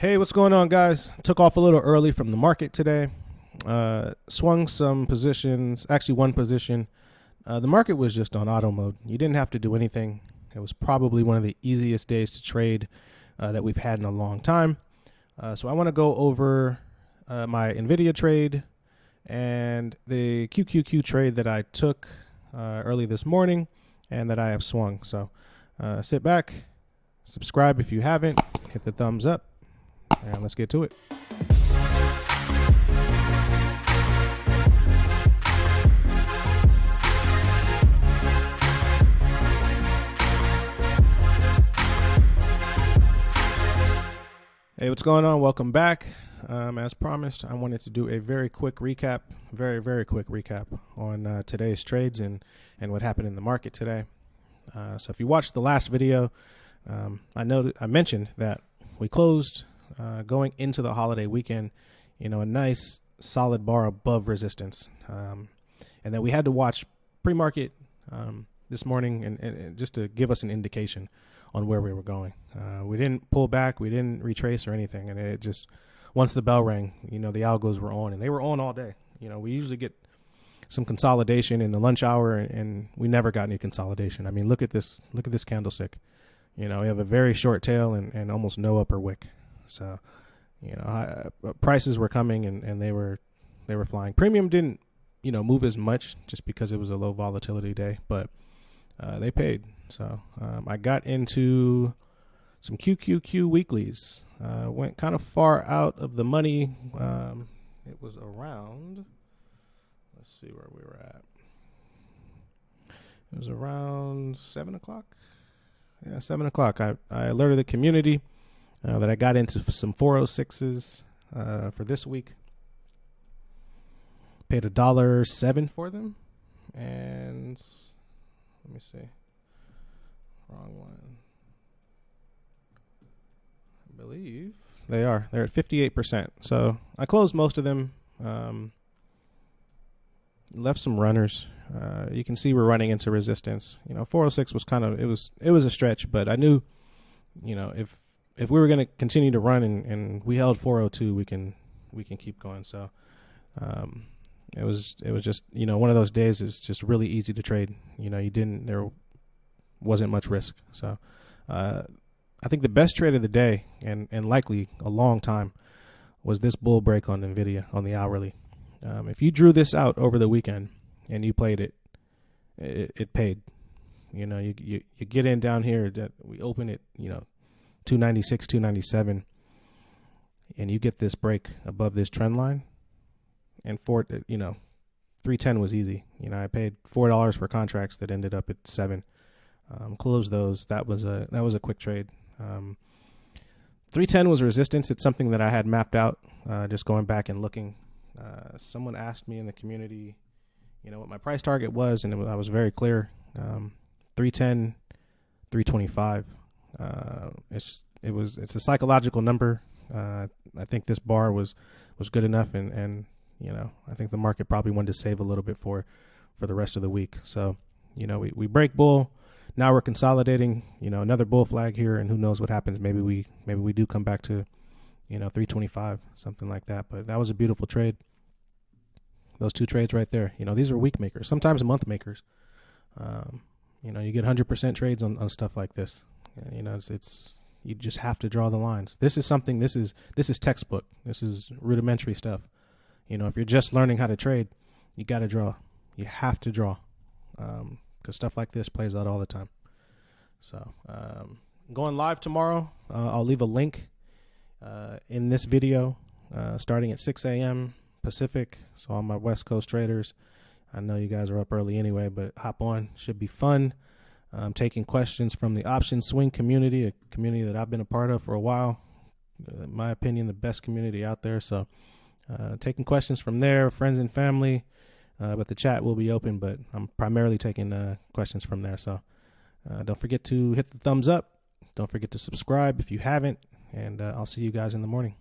Hey, what's going on, guys? Took off a little early from the market today. Swung some positions, actually one position. The market was just on auto mode. You didn't have to do anything. It was probably one of the easiest days to trade that we've had in a long time. So I want to go over my NVDA trade and the QQQ trade that I took early this morning and that I have swung. So sit back, subscribe if you haven't, hit the thumbs up, and let's get to it. Hey, what's going on? Welcome back. As promised, I wanted to do a very quick recap, very quick recap on today's trades and what happened in the market today. So if you watched the last video, I mentioned that we closed going into the holiday weekend, a nice solid bar above resistance, and then we had to watch pre-market this morning and just to give us an indication on where we were going. We didn't pull back, we didn't retrace or anything, and it just, once the bell rang, the algos were on, and they were on all day. We usually get some consolidation in the lunch hour, and we never got any consolidation. I mean, look at this candlestick. We have a very short tail and almost no upper wick. So, prices were coming and they were flying. Premium didn't, move as much just because it was a low volatility day, but they paid. So I got into some QQQ weeklies. Went kind of far out of the money. It was around, let's see where we were at. It was around 7 o'clock. Yeah, 7 o'clock. I alerted the community that I got into some 406s for this week. Paid $1.07 for them. And let me see. Wrong one. I believe they're at 58%. So I closed most of them. Left some runners. You can see we're running into resistance. 406 was kind of, it was a stretch, but I knew, if we were going to continue to run and we held 402, we can keep going. So it was just, one of those days is just really easy to trade. There wasn't much risk. So I think the best trade of the day and likely a long time was this bull break on NVIDIA on the hourly. If you drew this out over the weekend and you played it, it paid. You get in down here that we open it, 296, 297, and you get this break above this trend line, and 310 was easy. I paid $4 for contracts that ended up at $7. Closed those. That was a quick trade. 310 was resistance. It's something that I had mapped out, just going back and looking. Someone asked me in the community, what my price target was, and I was very clear. 310, 325. It's a psychological number. I think this bar was good enough, and I think the market probably wanted to save a little bit for the rest of the week. So we break bull. Now we're consolidating. Another bull flag here, and who knows what happens. Maybe we do come back to 325, something like that. But that was a beautiful trade. Those two trades right there. These are week makers, sometimes month makers. You get 100% trades on stuff like this. It's you just have to draw the lines. This is something. This is textbook. This is rudimentary stuff. If you're just learning how to trade, you got to draw. You have to draw, because stuff like this plays out all the time. So going live tomorrow. I'll leave a link in this video starting at 6 a.m. Pacific. So all my West Coast traders, I know you guys are up early anyway, but hop on. Should be fun. Taking questions from the option swing community, a community that I've been a part of for a while. In my opinion, the best community out there. So taking questions from there, friends and family. But the chat will be open, but I'm primarily taking questions from there. So don't forget to hit the thumbs up. Don't forget to subscribe if you haven't. And I'll see you guys in the morning.